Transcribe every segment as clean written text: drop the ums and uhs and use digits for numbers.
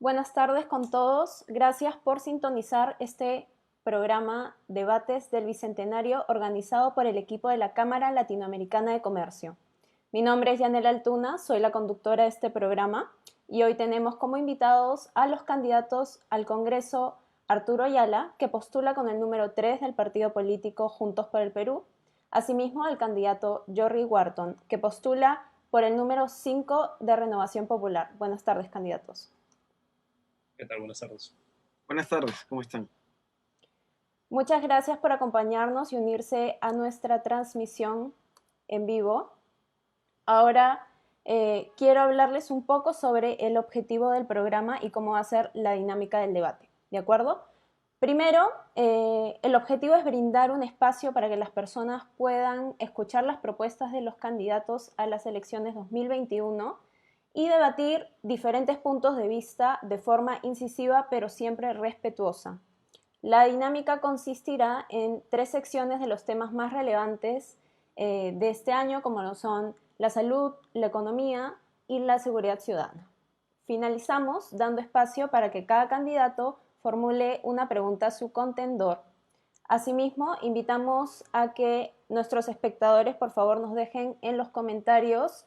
Buenas tardes con todos. Gracias por sintonizar este programa Debates del Bicentenario organizado por el equipo de la Cámara Latinoamericana de Comercio. Mi nombre es Yanela Altuna, soy la conductora de este programa y hoy tenemos como invitados a los candidatos al Congreso Arturo Ayala, que postula con el número 3 del partido político Juntos por el Perú, asimismo al candidato Jorry Wharton, que postula por el número 5 de Renovación Popular. Buenas tardes, candidatos. ¿Qué tal? Buenas tardes. Buenas tardes, ¿cómo están? Muchas gracias por acompañarnos y unirse a nuestra transmisión en vivo. Ahora quiero hablarles un poco sobre el objetivo del programa y cómo va a ser la dinámica del debate, ¿de acuerdo? Primero, el objetivo es brindar un espacio para que las personas puedan escuchar las propuestas de los candidatos a las elecciones 2021 y debatir diferentes puntos de vista de forma incisiva pero siempre respetuosa. La dinámica consistirá en 3 secciones de los temas más relevantes de este año, como lo son la salud, la economía y la seguridad ciudadana. Finalizamos dando espacio para que cada candidato formule una pregunta a su contendor. Asimismo, invitamos a que nuestros espectadores por favor nos dejen en los comentarios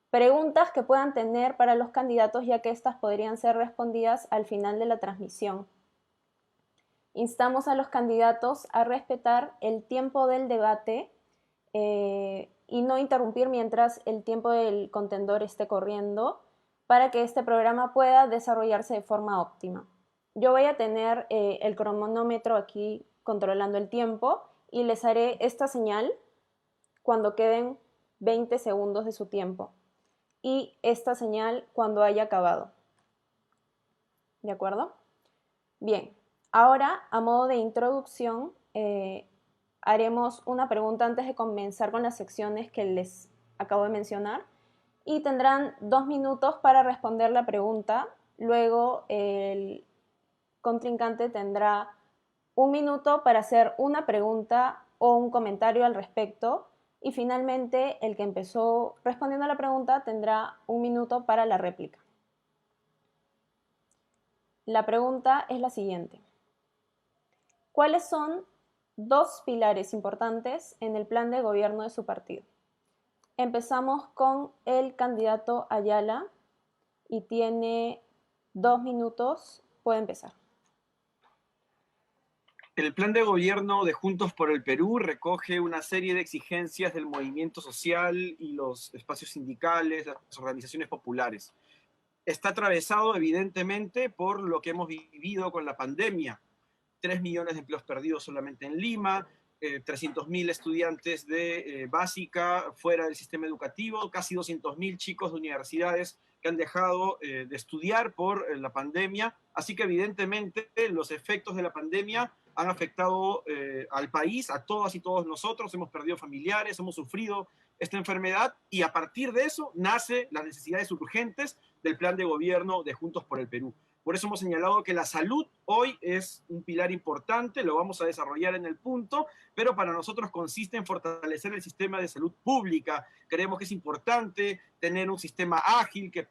preguntas que puedan tener para los candidatos, ya que estas podrían ser respondidas al final de la transmisión. Instamos a los candidatos a respetar el tiempo del debate y no interrumpir mientras el tiempo del contendor esté corriendo para que este programa pueda desarrollarse de forma óptima. Yo voy a tener el cronómetro aquí controlando el tiempo y les haré esta señal cuando queden 20 segundos de su tiempo y esta señal cuando haya acabado. ¿De acuerdo? Bien, ahora a modo de introducción haremos una pregunta antes de comenzar con las secciones que les acabo de mencionar y tendrán 2 minutos para responder la pregunta. Luego el contrincante tendrá 1 minuto para hacer una pregunta o un comentario al respecto y finalmente el que empezó respondiendo a la pregunta tendrá 1 minuto para la réplica. La pregunta es la siguiente. ¿Cuáles son 2 pilares importantes en el plan de gobierno de su partido? Empezamos con el candidato Ayala y tiene 2 minutos. Puede empezar. El plan de gobierno de Juntos por el Perú recoge una serie de exigencias del movimiento social y los espacios sindicales, las organizaciones populares. Está atravesado evidentemente por lo que hemos vivido con la pandemia. 3 millones de empleos perdidos solamente en Lima, 300.000 estudiantes de básica fuera del sistema educativo, casi 200.000 chicos de universidades que han dejado de estudiar por la pandemia. Así que evidentemente los efectos de la pandemia han afectado al país, a todas y todos nosotros. Hemos perdido familiares, hemos sufrido esta enfermedad y a partir de eso nace las necesidades urgentes del plan de gobierno de Juntos por el Perú. Por eso hemos señalado que la salud hoy es un pilar importante, lo vamos a desarrollar en el punto, pero para nosotros consiste en fortalecer el sistema de salud pública. Creemos que es importante tener un sistema ágil que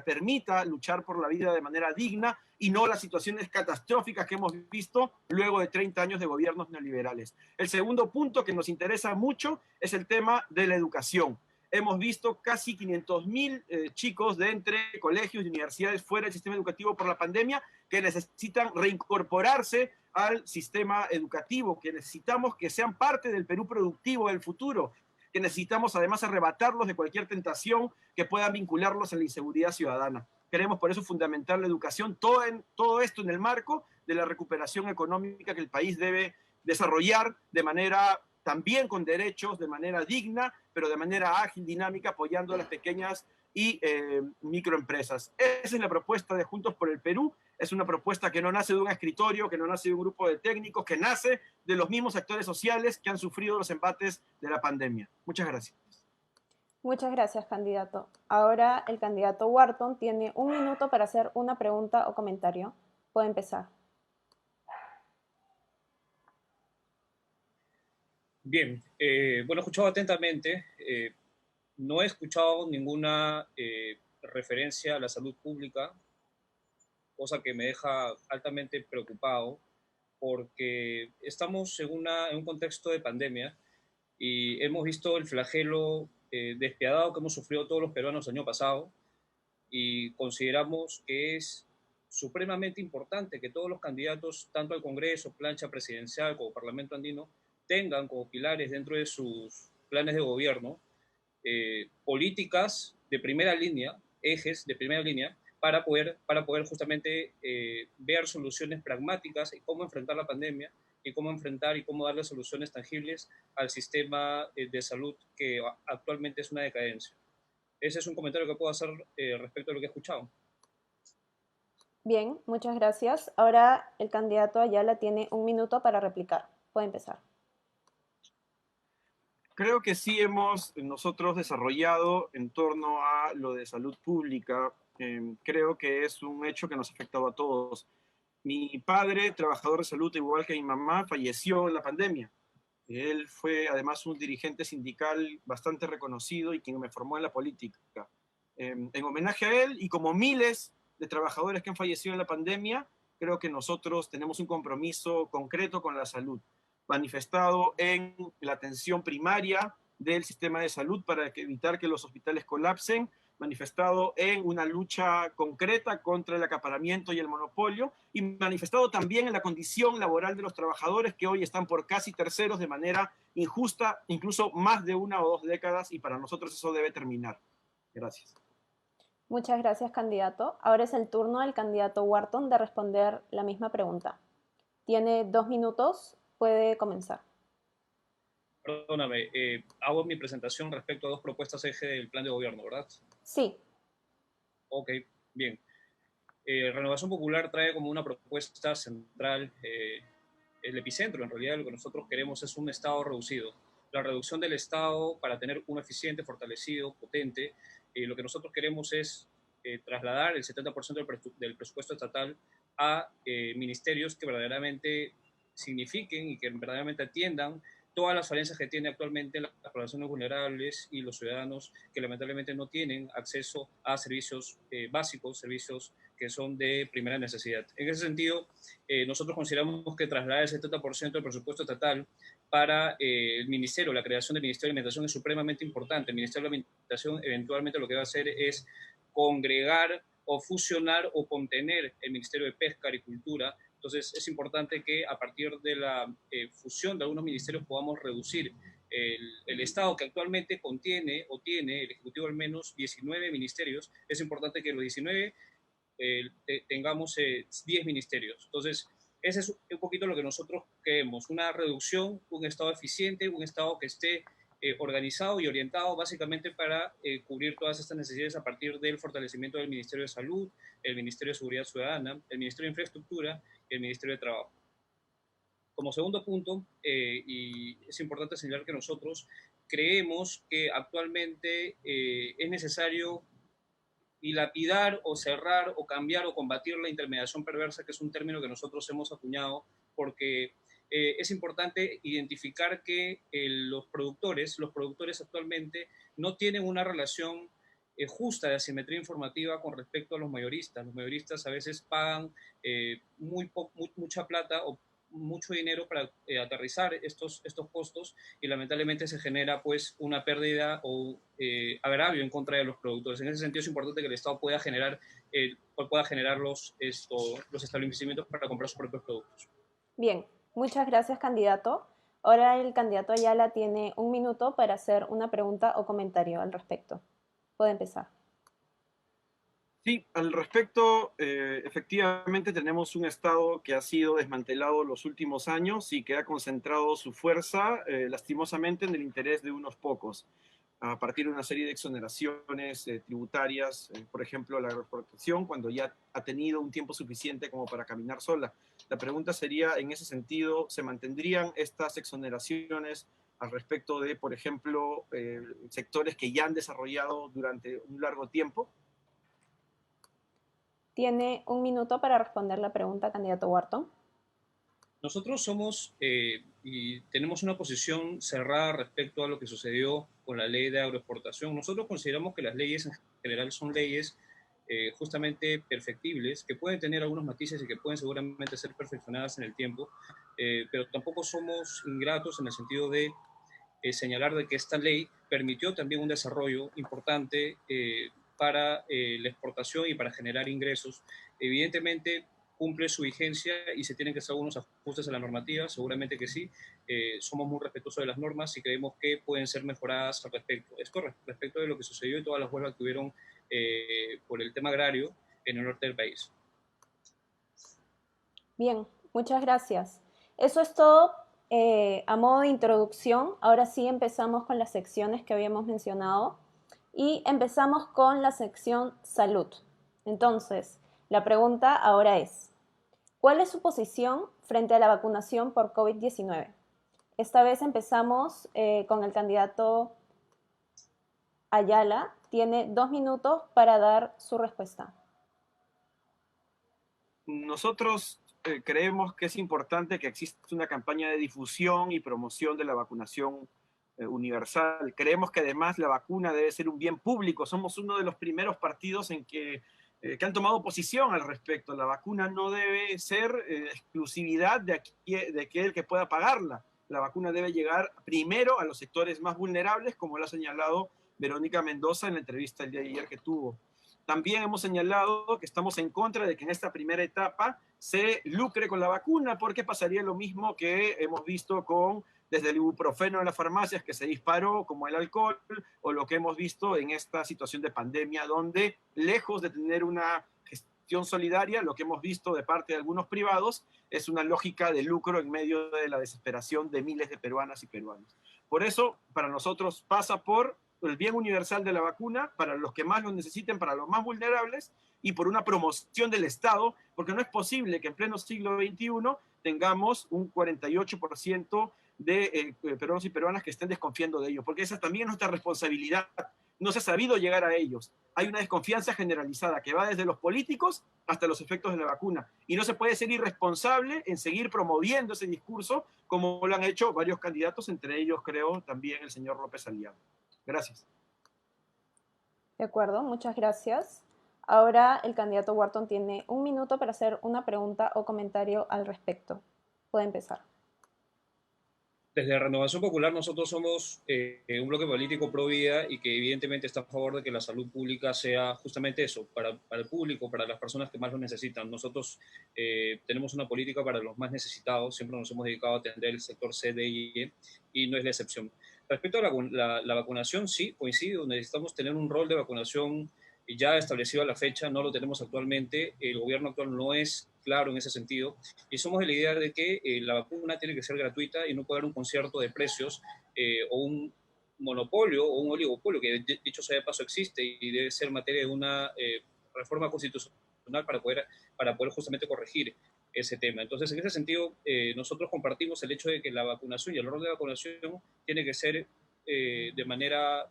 permita luchar por la vida de manera digna y no las situaciones catastróficas que hemos visto luego de 30 años de gobiernos neoliberales. El segundo punto que nos interesa mucho es el tema de la educación. Hemos visto casi 500.000 chicos de entre colegios y universidades fuera del sistema educativo por la pandemia que necesitan reincorporarse al sistema educativo, que necesitamos que sean parte del Perú productivo del futuro, que necesitamos además arrebatarlos de cualquier tentación que pueda vincularlos a la inseguridad ciudadana. Queremos por eso fundamentar la educación, todo esto en el marco de la recuperación económica que el país debe desarrollar de manera también con derechos, de manera digna, pero de manera ágil, dinámica, apoyando a las pequeñas y microempresas. Esa es la propuesta de Juntos por el Perú. Es una propuesta que no nace de un escritorio, que no nace de un grupo de técnicos, que nace de los mismos actores sociales que han sufrido los embates de la pandemia. Muchas gracias. Muchas gracias, candidato. Ahora el candidato Wharton tiene 1 minuto para hacer una pregunta o comentario. Puede empezar. Bien, bueno, he escuchado atentamente. No he escuchado ninguna referencia a la salud pública cosa que me deja altamente preocupado porque estamos en un contexto de pandemia y hemos visto el flagelo despiadado que hemos sufrido todos los peruanos el año pasado y consideramos que es supremamente importante que todos los candidatos, tanto al Congreso, plancha presidencial como Parlamento andino, tengan como pilares dentro de sus planes de gobierno políticas de primera línea, ejes de primera línea, para poder justamente ver soluciones pragmáticas y cómo enfrentar la pandemia y cómo enfrentar y cómo darle soluciones tangibles al sistema de salud que actualmente es una decadencia. Ese es un comentario que puedo hacer respecto a lo que he escuchado. Bien, muchas gracias. Ahora el candidato Ayala tiene un minuto para replicar. Puede empezar. Creo que sí hemos nosotros desarrollado en torno a lo de salud pública. Creo que es un hecho que nos ha afectado a todos. Mi padre, trabajador de salud, igual que mi mamá, falleció en la pandemia. Él fue además un dirigente sindical bastante reconocido y quien me formó en la política. En homenaje a él y como miles de trabajadores que han fallecido en la pandemia, creo que nosotros tenemos un compromiso concreto con la salud, manifestado en la atención primaria del sistema de salud para evitar que los hospitales colapsen, manifestado en una lucha concreta contra el acaparamiento y el monopolio, y manifestado también en la condición laboral de los trabajadores que hoy están por casi terceros de manera injusta, incluso más de 1 o 2 décadas, y para nosotros eso debe terminar. Gracias. Muchas gracias, candidato. Ahora es el turno del candidato Wharton de responder la misma pregunta. Tiene 2 minutos, puede comenzar. Perdóname, hago mi presentación respecto a dos propuestas eje del plan de gobierno, ¿verdad? Sí. Ok, bien. Renovación Popular trae como una propuesta central el epicentro. En realidad lo que nosotros queremos es un Estado reducido. La reducción del Estado para tener uno eficiente, fortalecido, potente. Lo que nosotros queremos es trasladar el 70% del presupuesto estatal a ministerios que verdaderamente signifiquen y que verdaderamente atiendan todas las falencias que tiene actualmente las poblaciones vulnerables y los ciudadanos que lamentablemente no tienen acceso a servicios básicos, servicios que son de primera necesidad. En ese sentido, nosotros consideramos que trasladar el 70% del presupuesto estatal para el ministerio, la creación del Ministerio de Alimentación es supremamente importante. El Ministerio de Alimentación eventualmente lo que va a hacer es congregar o fusionar o contener el Ministerio de Pesca, Agricultura. Entonces es importante que a partir de la fusión de algunos ministerios podamos reducir el Estado que actualmente contiene o tiene el Ejecutivo al menos 19 ministerios. Es importante que los 19 tengamos 10 ministerios. Entonces, ese es un poquito lo que nosotros queremos, una reducción, un Estado eficiente, un Estado que esté organizado y orientado básicamente para cubrir todas estas necesidades a partir del fortalecimiento del Ministerio de Salud, el Ministerio de Seguridad Ciudadana, el Ministerio de Infraestructura y el Ministerio de Trabajo. Como segundo punto, y es importante señalar que nosotros creemos que actualmente es necesario dilapidar o cerrar o cambiar o combatir la intermediación perversa, que es un término que nosotros hemos acuñado, porque es importante identificar que los productores actualmente no tienen una relación justa de asimetría informativa con respecto a los mayoristas. Los mayoristas a veces pagan mucha plata o mucho dinero para aterrizar estos costos y lamentablemente se genera pues una pérdida o agravio en contra de los productores. En ese sentido es importante que el Estado pueda generar los establecimientos para comprar sus propios productos. Bien, muchas gracias, candidato. Ahora el candidato Ayala tiene 1 minuto para hacer una pregunta o comentario al respecto. Puede empezar. Sí, al respecto, efectivamente tenemos un Estado que ha sido desmantelado los últimos años y que ha concentrado su fuerza, lastimosamente, en el interés de unos pocos, a partir de una serie de exoneraciones tributarias, por ejemplo, la agroexportación, cuando ya ha tenido un tiempo suficiente como para caminar sola. La pregunta sería, en ese sentido, ¿se mantendrían estas exoneraciones al respecto de, por ejemplo, sectores que ya han desarrollado durante un largo tiempo? Tiene 1 minuto para responder la pregunta, candidato Wharton. Nosotros somos y tenemos una posición cerrada respecto a lo que sucedió con la ley de agroexportación. Nosotros consideramos que las leyes en general son leyes justamente perfectibles, que pueden tener algunos matices y que pueden seguramente ser perfeccionadas en el tiempo, pero tampoco somos ingratos en el sentido de señalar de que esta ley permitió también un desarrollo importante para la exportación y para generar ingresos. Evidentemente cumple su vigencia y se tienen que hacer algunos ajustes a la normativa, seguramente que sí. Somos muy respetuosos de las normas y creemos que pueden ser mejoradas al respecto. Esto respecto de lo que sucedió y todas las huelgas que hubieron por el tema agrario en el norte del país. Bien, muchas gracias. Eso es todo a modo de introducción. Ahora sí empezamos con las secciones que habíamos mencionado y empezamos con la sección salud. Entonces, la pregunta ahora es, ¿cuál es su posición frente a la vacunación por COVID-19? Esta vez empezamos con el candidato Ayala. Tiene 2 minutos para dar su respuesta. Nosotros creemos que es importante que exista una campaña de difusión y promoción de la vacunación universal. Creemos que además la vacuna debe ser un bien público. Somos uno de los primeros partidos que han tomado posición al respecto. La vacuna no debe ser exclusividad de aquel que pueda pagarla. La vacuna debe llegar primero a los sectores más vulnerables, como lo ha señalado Verónica Mendoza en la entrevista el día de ayer que tuvo. También hemos señalado que estamos en contra de que en esta primera etapa se lucre con la vacuna, porque pasaría lo mismo que hemos visto desde el ibuprofeno en las farmacias que se disparó, como el alcohol, o lo que hemos visto en esta situación de pandemia, donde lejos de tener una gestión solidaria, lo que hemos visto de parte de algunos privados es una lógica de lucro en medio de la desesperación de miles de peruanas y peruanos. Por eso, para nosotros pasa por el bien universal de la vacuna para los que más lo necesiten, para los más vulnerables, y por una promoción del Estado, porque no es posible que en pleno siglo XXI tengamos un 48% de peruanos y peruanas que estén desconfiando de ellos, porque esa también es nuestra responsabilidad. No se ha sabido llegar a ellos. Hay una desconfianza generalizada que va desde los políticos hasta los efectos de la vacuna. Y no se puede ser irresponsable en seguir promoviendo ese discurso como lo han hecho varios candidatos, entre ellos creo también el señor López Aliaga. Gracias. De acuerdo, muchas gracias. Ahora el candidato Wharton tiene 1 minuto para hacer una pregunta o comentario al respecto. Puede empezar. Desde Renovación Popular nosotros somos un bloque político pro vida y que evidentemente está a favor de que la salud pública sea justamente eso, para el público, para las personas que más lo necesitan. Nosotros tenemos una política para los más necesitados, siempre nos hemos dedicado a atender el sector C, D y E, y no es la excepción. Respecto a la vacunación, sí, coincido, necesitamos tener un rol de vacunación ya establecido a la fecha, no lo tenemos actualmente, el gobierno actual no es claro en ese sentido, y somos de la idea de que la vacuna tiene que ser gratuita y no puede haber un concierto de precios o un monopolio o un oligopolio, que dicho sea de paso existe y debe ser materia de una reforma constitucional para poder justamente corregir ese tema. Entonces, en ese sentido, nosotros compartimos el hecho de que la vacunación y el rol de vacunación tiene que ser de manera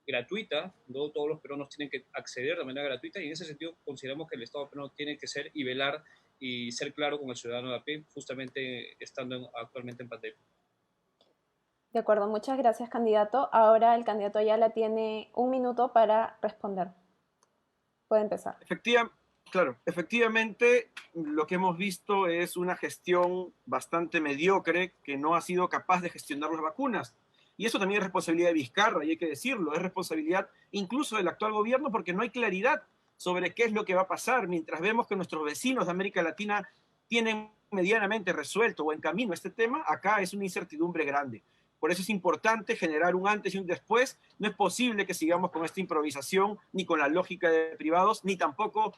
gratuita, no todos los peruanos tienen que acceder de manera gratuita y en ese sentido consideramos que el Estado peruano tiene que ser y velar y ser claro con el ciudadano de a pie, justamente estando actualmente en pandemia. De acuerdo, muchas gracias, candidato. Ahora el candidato Ayala tiene 1 minuto para responder. Puede empezar. Efectivamente, lo que hemos visto es una gestión bastante mediocre que no ha sido capaz de gestionar las vacunas. Y eso también es responsabilidad de Vizcarra, y hay que decirlo, es responsabilidad incluso del actual gobierno porque no hay claridad sobre qué es lo que va a pasar, mientras vemos que nuestros vecinos de América Latina tienen medianamente resuelto o en camino este tema, acá es una incertidumbre grande. Por eso es importante generar un antes y un después. No es posible que sigamos con esta improvisación, ni con la lógica de privados, ni tampoco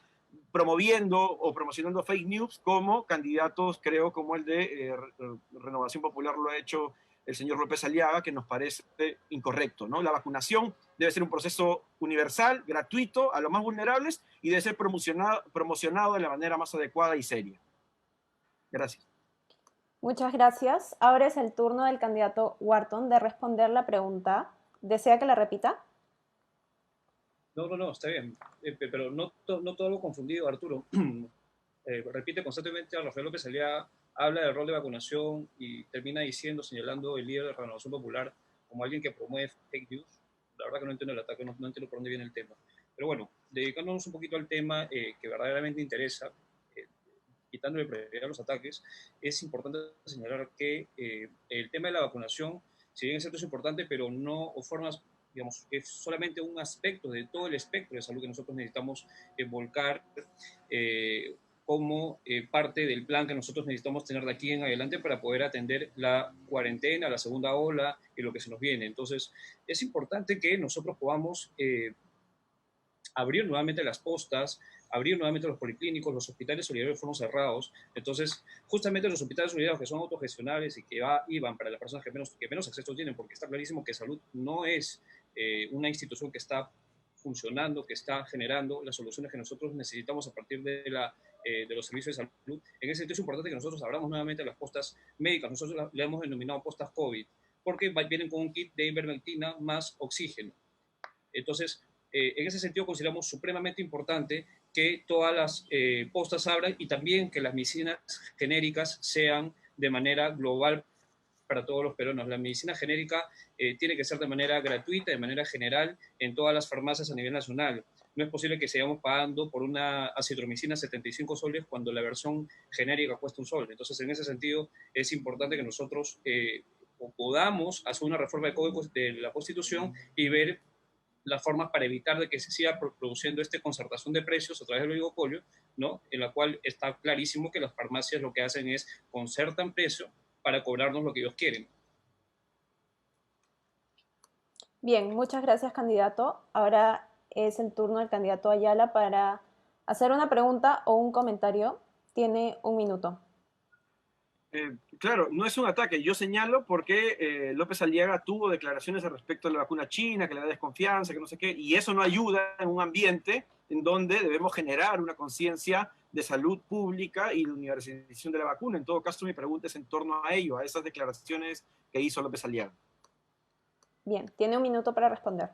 promoviendo o promocionando fake news como candidatos, creo, como el de Renovación Popular lo ha hecho el señor López Aliaga, que nos parece incorrecto, ¿no? La vacunación debe ser un proceso universal, gratuito, a los más vulnerables y debe ser promocionado de la manera más adecuada y seria. Gracias. Muchas gracias. Ahora es el turno del candidato Wharton de responder la pregunta. ¿Desea que la repita? No, está bien, pero no todo lo confundido, Arturo. Repite constantemente a Rafael López Aliaga, habla del rol de vacunación y termina diciendo, señalando el líder de Renovación Popular como alguien que promueve fake news. La verdad que no entiendo el ataque, no entiendo por dónde viene el tema. Pero bueno, dedicándonos un poquito al tema que verdaderamente interesa, eh, quitándole prioridad a los ataques, es importante señalar que el tema de la vacunación, si bien es cierto, es importante, pero no o formas, digamos, es solamente un aspecto de todo el espectro de salud que nosotros necesitamos volcar eh, como parte del plan que nosotros necesitamos tener de aquí en adelante para poder atender la cuarentena, la segunda ola y lo que se nos viene. Entonces, es importante que nosotros podamos abrir nuevamente las postas, abrir nuevamente los policlínicos, los hospitales solidarios fueron cerrados. Entonces, justamente los hospitales solidarios que son autogestionables y que iban para las personas que menos acceso tienen, porque está clarísimo que salud no es una institución que está funcionando, que está generando las soluciones que nosotros necesitamos a partir de los servicios de salud. En ese sentido es importante que nosotros abramos nuevamente las postas médicas. Nosotros le hemos denominado postas COVID, porque vienen con un kit de ivermectina más oxígeno. Entonces, en ese sentido consideramos supremamente importante que todas las postas abran y también que las medicinas genéricas sean de manera global para todos los peruanos. La medicina genérica tiene que ser de manera gratuita, de manera general, en todas las farmacias a nivel nacional. No es posible que sigamos pagando por una acitromicina 75 soles cuando la versión genérica cuesta un sol. Entonces, en ese sentido, es importante que nosotros podamos hacer una reforma de la Constitución y ver las formas para evitar de que se siga produciendo esta concertación de precios a través del oligopolio, ¿no? En la cual está clarísimo que las farmacias lo que hacen es concertan precio para cobrarnos lo que ellos quieren. Bien, muchas gracias, candidato. Ahora es el turno del candidato Ayala para hacer una pregunta o un comentario. Tiene un minuto. Claro, no es un ataque. Yo señalo porque López Aliaga tuvo declaraciones al respecto de la vacuna china, que le da desconfianza, que no sé qué, y eso no ayuda en un ambiente en donde debemos generar una conciencia de salud pública y de universalización de la vacuna. En todo caso, mi pregunta es en torno a ello, a esas declaraciones que hizo López Aliaga. Bien, tiene un minuto para responder.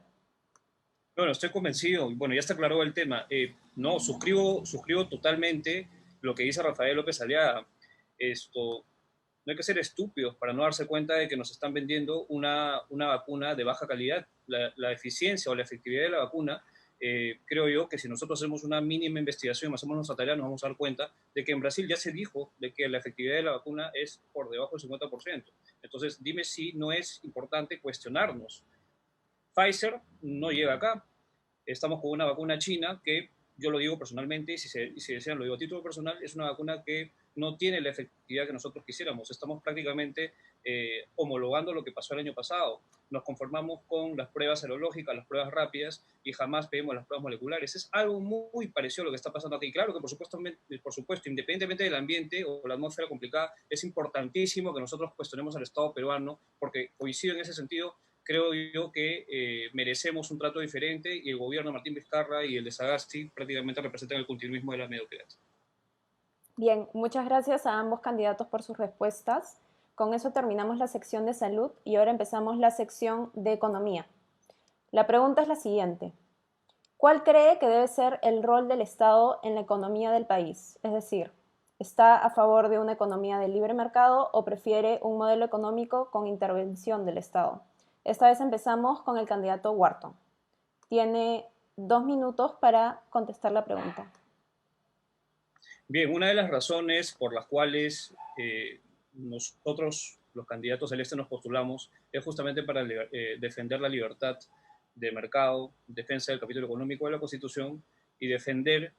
Bueno, estoy convencido, bueno, ya está aclarado el tema. No, suscribo totalmente lo que dice Rafael López Aliaga. Esto, no hay que ser estúpidos para no darse cuenta de que nos están vendiendo una vacuna de baja calidad. La eficiencia o la efectividad de la vacuna, creo yo que si nosotros hacemos una mínima investigación, hacemos nuestra tarea, nos vamos a dar cuenta de que en Brasil ya se dijo de que la efectividad de la vacuna es por debajo del 50%. Entonces, dime si no es importante cuestionarnos. Pfizer no llega acá. Estamos con una vacuna china que, yo lo digo personalmente, y si desean lo digo a título personal, es una vacuna que no tiene la efectividad que nosotros quisiéramos. Estamos prácticamente homologando lo que pasó el año pasado. Nos conformamos con las pruebas serológicas, las pruebas rápidas, y jamás pedimos las pruebas moleculares. Es algo muy parecido a lo que está pasando aquí. Claro que, por supuesto, independientemente del ambiente o la atmósfera complicada, es importantísimo que nosotros cuestionemos al Estado peruano, porque coincido en ese sentido. Creo yo que merecemos un trato diferente y el gobierno de Martín Vizcarra y el de Sagasti prácticamente representan el continuismo de la mediocridad. Bien, muchas gracias a ambos candidatos por sus respuestas. Con eso terminamos la sección de salud y ahora empezamos la sección de economía. La pregunta es la siguiente. ¿Cuál cree que debe ser el rol del Estado en la economía del país? Es decir, ¿está a favor de una economía de libre mercado o prefiere un modelo económico con intervención del Estado? Esta vez empezamos con el candidato Wharton. Tiene 2 minutos para contestar la pregunta. Bien, una de las razones por las cuales nosotros, los candidatos del este, nos postulamos es justamente para defender la libertad de mercado, defensa del capítulo económico de la Constitución y defender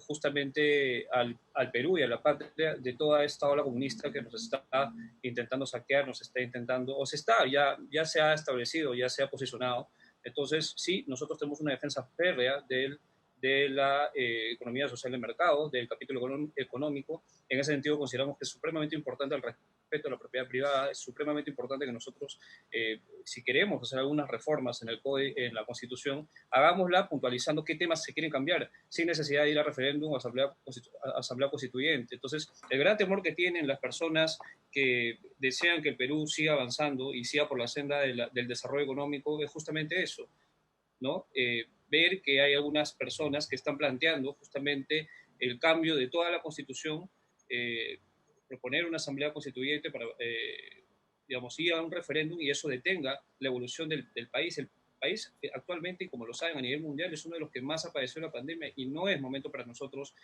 justamente al Perú y a la patria de toda esta ola comunista que nos está intentando saquear, nos está intentando, o se está, ya se ha establecido, ya se ha posicionado. Entonces, sí, nosotros tenemos una defensa férrea de la economía social de mercado, del capítulo económico. En ese sentido, consideramos que es supremamente importante el respeto a la propiedad privada, es supremamente importante que nosotros, si queremos hacer algunas reformas en la Constitución, hagámosla puntualizando qué temas se quieren cambiar, sin necesidad de ir a referéndum o asamblea constituyente. Entonces, el gran temor que tienen las personas que desean que el Perú siga avanzando y siga por la senda del desarrollo económico es justamente eso, ¿no? Ver que hay algunas personas que están planteando justamente el cambio de toda la Constitución, proponer una asamblea constituyente para, digamos, ir a un referéndum y eso detenga la evolución del país. país actualmente, y como lo saben a nivel mundial, es uno de los que más ha padecido la pandemia y no es momento para nosotros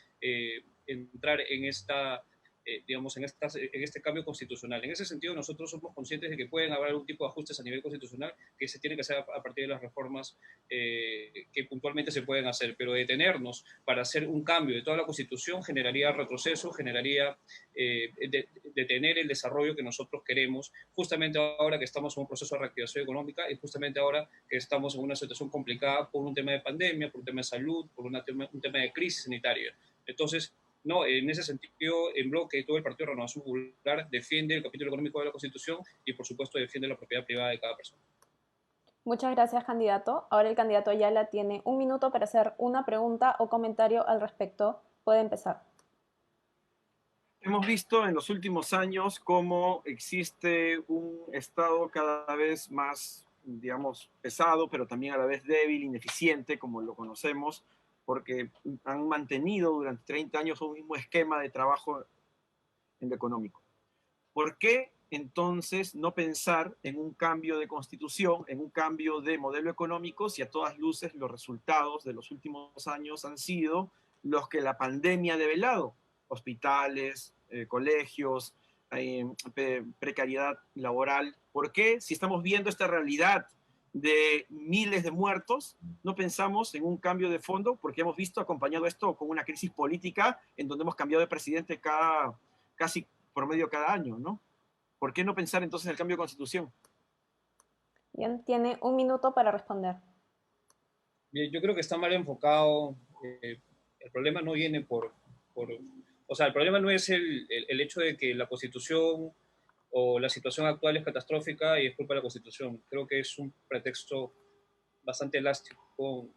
entrar en esta digamos, en este cambio constitucional. En ese sentido, nosotros somos conscientes de que pueden haber algún tipo de ajustes a nivel constitucional que se tienen que hacer a partir de las reformas que puntualmente se pueden hacer, pero detenernos para hacer un cambio de toda la Constitución generaría retroceso, generaría detener el desarrollo que nosotros queremos, justamente ahora que estamos en un proceso de reactivación económica y justamente ahora que estamos en una situación complicada por un tema de pandemia, por un tema de salud, por un tema de crisis sanitaria. Entonces, no, en ese sentido, en bloque, todo el Partido de Renovación Popular defiende el capítulo económico de la Constitución y, por supuesto, defiende la propiedad privada de cada persona. Muchas gracias, candidato. Ahora el candidato Ayala tiene 1 minuto para hacer una pregunta o comentario al respecto. Puede empezar. Hemos visto en los últimos años cómo existe un Estado cada vez más, digamos, pesado, pero también a la vez débil, ineficiente, como lo conocemos, porque han mantenido durante 30 años un mismo esquema de trabajo en lo económico. ¿Por qué entonces no pensar en un cambio de constitución, en un cambio de modelo económico, si a todas luces los resultados de los últimos años han sido los que la pandemia ha develado? Hospitales, colegios, precariedad laboral. ¿Por qué, si estamos viendo esta realidad de miles de muertos, no pensamos en un cambio de fondo? Porque hemos visto acompañado esto con una crisis política en donde hemos cambiado de presidente casi promedio cada año, ¿no? ¿Por qué no pensar entonces en el cambio de constitución? Bien, tiene 1 minuto para responder. Bien, yo creo que está mal enfocado. El problema no viene o sea, el problema no es el hecho de que la Constitución o la situación actual es catastrófica y es culpa de la Constitución. Creo que es un pretexto bastante elástico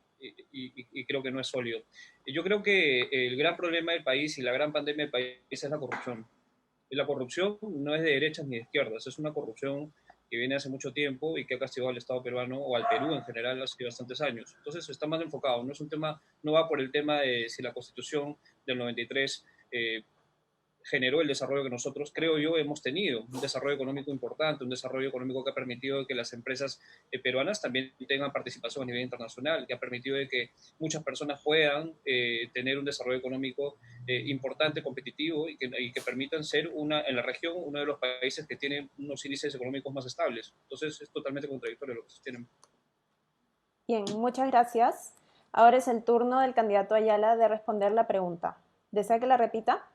y creo que no es sólido. Yo creo que el gran problema del país y la gran pandemia del país es la corrupción. Y la corrupción no es de derechas ni de izquierdas, es una corrupción que viene hace mucho tiempo y que ha castigado al Estado peruano o al Perú en general hace bastantes años. Entonces está más enfocado, no es un tema, no va por el tema de si la Constitución del 93 generó el desarrollo que nosotros, creo yo, hemos tenido, un desarrollo económico importante, un desarrollo económico que ha permitido que las empresas peruanas también tengan participación a nivel internacional, que ha permitido de que muchas personas puedan tener un desarrollo económico importante, competitivo y que permitan ser en la región uno de los países que tienen unos índices económicos más estables. Entonces es totalmente contradictorio lo que sostienen. Bien, muchas gracias. Ahora es el turno del candidato Ayala de responder la pregunta. ¿Desea que la repita?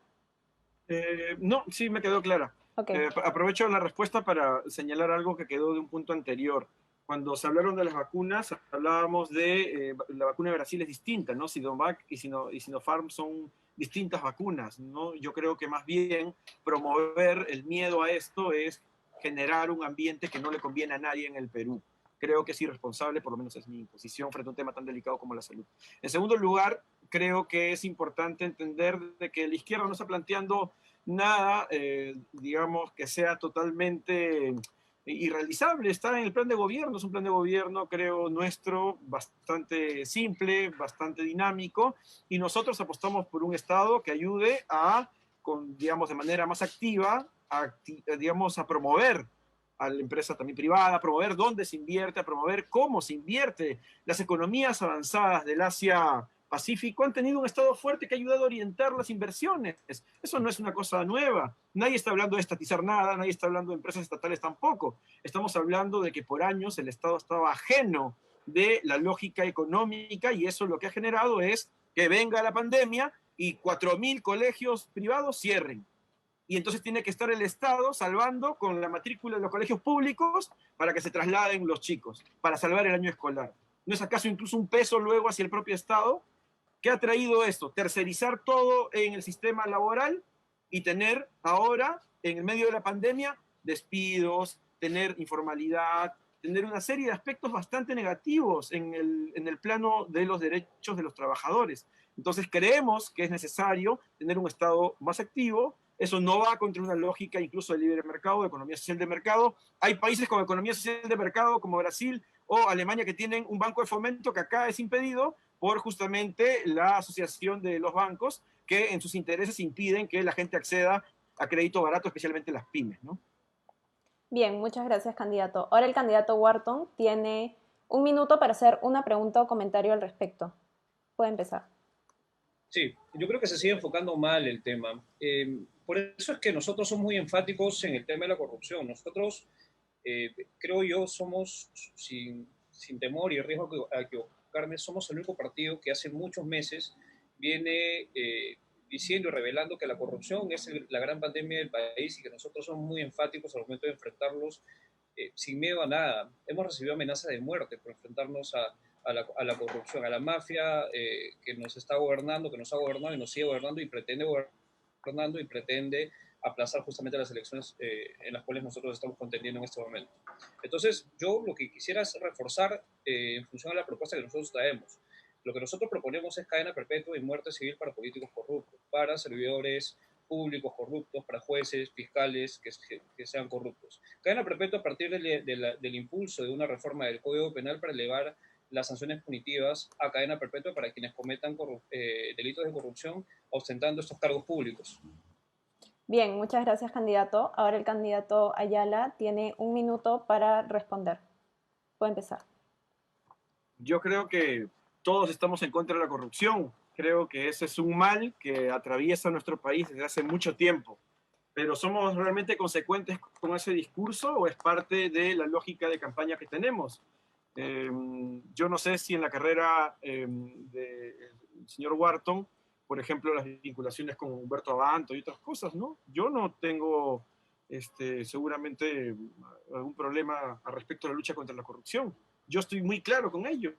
No, sí me quedó clara. Okay. Aprovecho la respuesta para señalar algo que quedó de un punto anterior. Cuando se hablaron de las vacunas, hablábamos de la vacuna de Brasil es distinta, ¿no? Sinovac y Sinopharm son distintas vacunas, ¿no? Yo creo que más bien promover el miedo a esto es generar un ambiente que no le conviene a nadie en el Perú. Creo que es irresponsable, por lo menos es mi posición frente a un tema tan delicado como la salud. En segundo lugar, creo que es importante entender de que la izquierda no está planteando nada, digamos, que sea totalmente irrealizable. Está en el plan de gobierno, es un plan de gobierno, creo, nuestro, bastante simple, bastante dinámico, y nosotros apostamos por un Estado que ayude digamos, de manera más activa, digamos, a promover a la empresa también privada, a promover dónde se invierte, a promover cómo se invierte. Las economías avanzadas del Asia Pacífico han tenido un Estado fuerte que ha ayudado a orientar las inversiones. Eso no es una cosa nueva. Nadie está hablando de estatizar nada, nadie está hablando de empresas estatales tampoco. Estamos hablando de que por años el Estado estaba ajeno de la lógica económica y eso lo que ha generado es que venga la pandemia y 4.000 colegios privados cierren. Y entonces tiene que estar el Estado salvando con la matrícula de los colegios públicos para que se trasladen los chicos, para salvar el año escolar. ¿No es acaso incluso un peso luego hacia el propio Estado? ¿Qué ha traído esto? Tercerizar todo en el sistema laboral y tener ahora, en el medio de la pandemia, despidos, tener informalidad, tener una serie de aspectos bastante negativos en el plano de los derechos de los trabajadores. Entonces creemos que es necesario tener un Estado más activo. Eso no va contra una lógica incluso de libre mercado, de economía social de mercado. Hay países con economía social de mercado como Brasil o Alemania que tienen un banco de fomento que acá es impedido por justamente la asociación de los bancos que en sus intereses impiden que la gente acceda a crédito barato, especialmente las pymes, ¿no? Bien, muchas gracias, candidato. Ahora el candidato Wharton tiene un minuto para hacer una pregunta o comentario al respecto. Puede empezar. Sí, yo creo que se sigue enfocando mal el tema. Por eso es que nosotros somos muy enfáticos en el tema de la corrupción. Nosotros, creo yo, somos, sin temor y riesgo a equivocarme, somos el único partido que hace muchos meses viene diciendo y revelando que la corrupción es la gran pandemia del país y que nosotros somos muy enfáticos al momento de enfrentarlos sin miedo a nada. Hemos recibido amenazas de muerte por enfrentarnos a la corrupción, a la mafia que nos está gobernando, que nos ha gobernado y nos sigue gobernando y pretende aplazar justamente las elecciones en las cuales nosotros estamos contendiendo en este momento. Entonces, yo lo que quisiera es reforzar en función a la propuesta que nosotros traemos. Lo que nosotros proponemos es cadena perpetua y muerte civil para políticos corruptos, para servidores públicos corruptos, para jueces, fiscales que sean corruptos. Cadena perpetua a partir del impulso de una reforma del Código Penal para elevar las sanciones punitivas a cadena perpetua para quienes cometan delitos de corrupción ostentando estos cargos públicos. Bien, muchas gracias, candidato. Ahora el candidato Ayala tiene un minuto para responder. Puede empezar. Yo creo que todos estamos en contra de la corrupción. Creo que ese es un mal que atraviesa nuestro país desde hace mucho tiempo. Pero ¿somos realmente consecuentes con ese discurso o es parte de la lógica de campaña que tenemos? Yo no sé si en la carrera del señor Wharton, por ejemplo, las vinculaciones con Humberto Abanto y otras cosas, ¿no? Yo no tengo seguramente algún problema al respecto de la lucha contra la corrupción. Yo estoy muy claro con ello,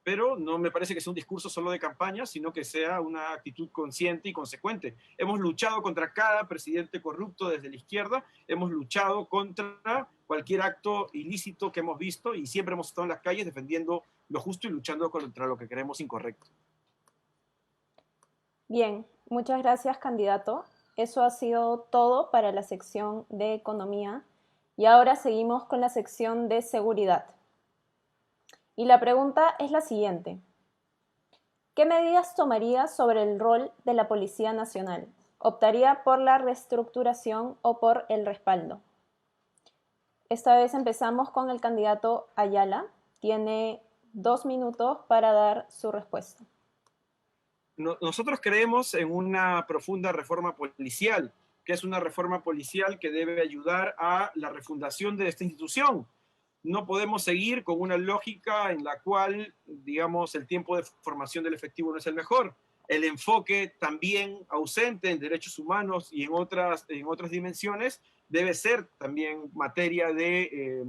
pero no me parece que sea un discurso solo de campaña, sino que sea una actitud consciente y consecuente. Hemos luchado contra cada presidente corrupto desde la izquierda, hemos luchado contra cualquier acto ilícito que hemos visto y siempre hemos estado en las calles defendiendo lo justo y luchando contra lo que creemos incorrecto. Bien, muchas gracias, candidato. Eso ha sido todo para la sección de economía y ahora seguimos con la sección de seguridad. Y la pregunta es la siguiente. ¿Qué medidas tomaría sobre el rol de la Policía Nacional? ¿Optaría por la reestructuración o por el respaldo? Esta vez empezamos con el candidato Ayala. Tiene 2 minutos para dar su respuesta. Nosotros creemos en una profunda reforma policial, que es una reforma policial que debe ayudar a la refundación de esta institución. No podemos seguir con una lógica en la cual, digamos, el tiempo de formación del efectivo no es el mejor. El enfoque también ausente en derechos humanos y en otras dimensiones debe ser también materia de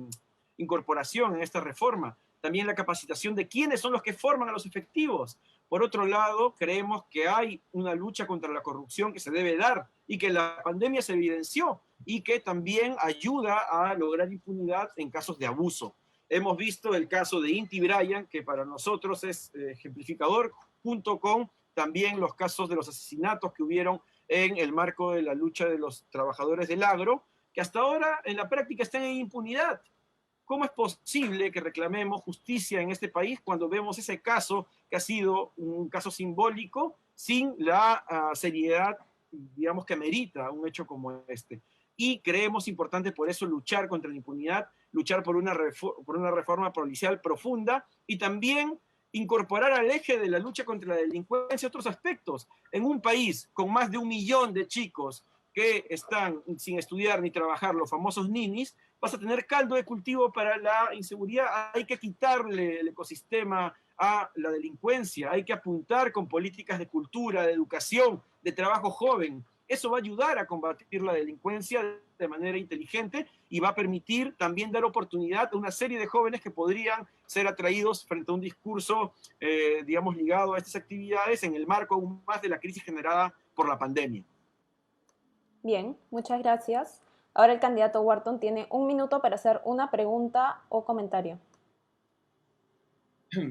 incorporación en esta reforma. También la capacitación de quiénes son los que forman a los efectivos. Por otro lado, creemos que hay una lucha contra la corrupción que se debe dar y que la pandemia se evidenció y que también ayuda a lograr impunidad en casos de abuso. Hemos visto el caso de Inti Bryan, que para nosotros es ejemplificador, junto con también los casos de los asesinatos que hubieron en el marco de la lucha de los trabajadores del agro, que hasta ahora en la práctica están en impunidad. ¿Cómo es posible que reclamemos justicia en este país cuando vemos ese caso que ha sido un caso simbólico sin la seriedad, digamos, que amerita un hecho como este? Y creemos importante por eso luchar contra la impunidad, luchar por una reforma policial profunda y también incorporar al eje de la lucha contra la delincuencia otros aspectos. En un país con más de 1 millón de chicos que están sin estudiar ni trabajar, los famosos ninis, vas a tener caldo de cultivo para la inseguridad. Hay que quitarle el ecosistema a la delincuencia, hay que apuntar con políticas de cultura, de educación, de trabajo joven. Eso va a ayudar a combatir la delincuencia de manera inteligente y va a permitir también dar oportunidad a una serie de jóvenes que podrían ser atraídos frente a un discurso, digamos, ligado a estas actividades en el marco aún más de la crisis generada por la pandemia. Bien, muchas gracias. Ahora el candidato Wharton tiene 1 minuto para hacer una pregunta o comentario.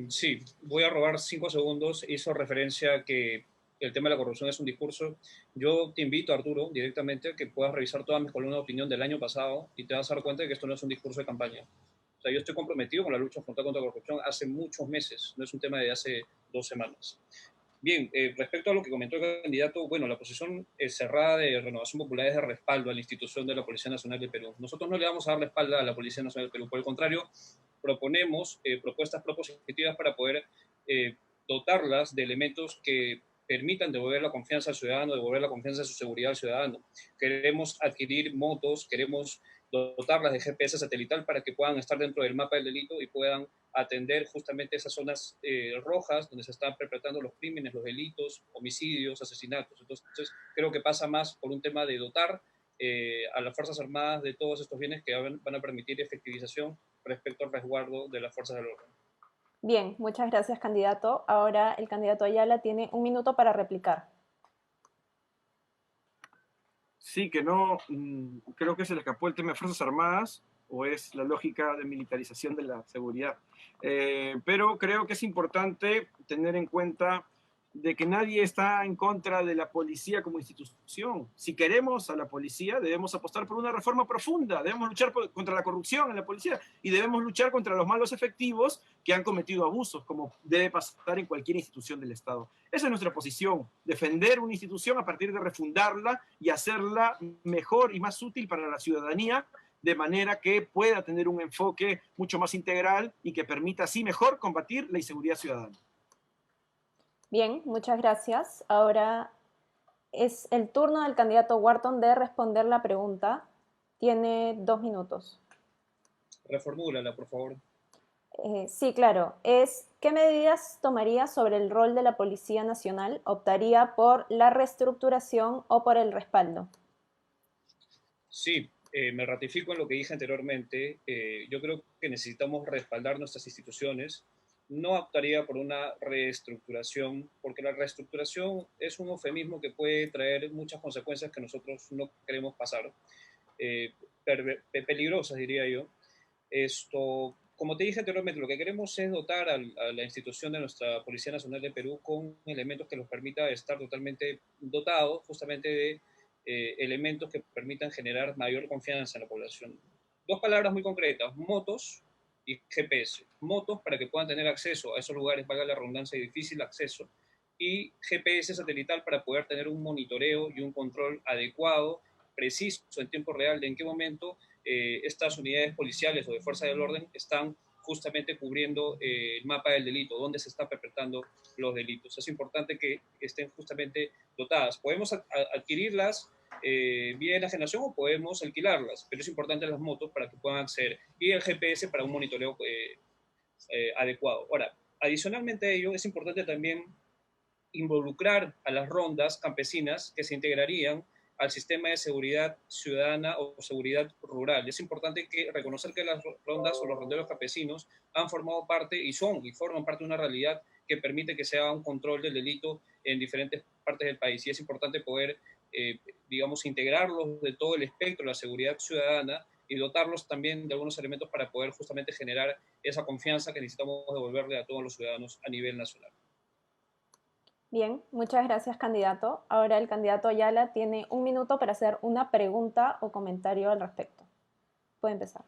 Sí, voy a robar 5 segundos. Hizo referencia a que el tema de la corrupción es un discurso. Yo te invito, Arturo, directamente a que puedas revisar todas mis columnas de opinión del año pasado y te vas a dar cuenta de que esto no es un discurso de campaña. O sea, yo estoy comprometido con la lucha frontal contra la corrupción hace muchos meses, no es un tema de hace 2 semanas. Bien, respecto a lo que comentó el candidato, bueno, la posición cerrada de Renovación Popular es de respaldo a la institución de la Policía Nacional del Perú. Nosotros no le vamos a dar la espalda a la Policía Nacional del Perú, por el contrario, proponemos propuestas propositivas para poder dotarlas de elementos que permitan devolver la confianza al ciudadano, devolver la confianza en su seguridad al ciudadano. Queremos adquirir motos, queremos dotarlas de GPS satelital para que puedan estar dentro del mapa del delito y puedan atender justamente esas zonas rojas donde se están perpetrando los crímenes, los delitos, homicidios, asesinatos. Entonces, creo que pasa más por un tema de dotar a las Fuerzas Armadas de todos estos bienes que van a permitir efectivización respecto al resguardo de las fuerzas del orden. Bien, muchas gracias, candidato. Ahora el candidato Ayala tiene 1 minuto para replicar. Sí, que no, creo que se le escapó el tema de Fuerzas Armadas, o es la lógica de militarización de la seguridad. Pero creo que es importante tener en cuenta de que nadie está en contra de la policía como institución. Si queremos a la policía, debemos apostar por una reforma profunda, debemos luchar contra la corrupción en la policía y debemos luchar contra los malos efectivos que han cometido abusos, como debe pasar en cualquier institución del Estado. Esa es nuestra posición, defender una institución a partir de refundarla y hacerla mejor y más útil para la ciudadanía, de manera que pueda tener un enfoque mucho más integral y que permita así mejor combatir la inseguridad ciudadana. Bien, muchas gracias. Ahora es el turno del candidato Wharton de responder la pregunta. Tiene 2 minutos. Reformúlala, por favor. Sí, claro. ¿Qué medidas tomaría sobre el rol de la Policía Nacional? ¿Optaría por la reestructuración o por el respaldo? Sí, me ratifico en lo que dije anteriormente. Yo creo que necesitamos respaldar nuestras instituciones. No optaría por una reestructuración, porque la reestructuración es un eufemismo que puede traer muchas consecuencias que nosotros no queremos pasar, peligrosas, diría yo. Como te dije anteriormente, lo que queremos es dotar a la institución de nuestra Policía Nacional de Perú con elementos que nos permita estar totalmente dotados justamente de elementos que permitan generar mayor confianza en la población. 2 palabras muy concretas: motos y GPS. Motos para que puedan tener acceso a esos lugares, valga la redundancia, y difícil acceso, y GPS satelital para poder tener un monitoreo y un control adecuado, preciso, en tiempo real, de en qué momento estas unidades policiales o de fuerza del orden están justamente cubriendo el mapa del delito, dónde se están perpetrando los delitos. Es importante que estén justamente dotadas. Podemos adquirirlas vía enajenación o podemos alquilarlas, pero es importante las motos para que puedan acceder, y el GPS para un monitoreo adecuado. Ahora, adicionalmente a ello, es importante también involucrar a las rondas campesinas que se integrarían al sistema de seguridad ciudadana o seguridad rural. Es importante reconocer que las rondas o los ronderos campesinos han formado parte y forman parte de una realidad que permite que se haga un control del delito en diferentes partes del país. Y es importante poder, digamos, integrarlos de todo el espectro de la seguridad ciudadana y dotarlos también de algunos elementos para poder justamente generar esa confianza que necesitamos devolverle a todos los ciudadanos a nivel nacional. Bien, muchas gracias, candidato. Ahora el candidato Ayala tiene 1 minuto para hacer una pregunta o comentario al respecto. Puede empezar.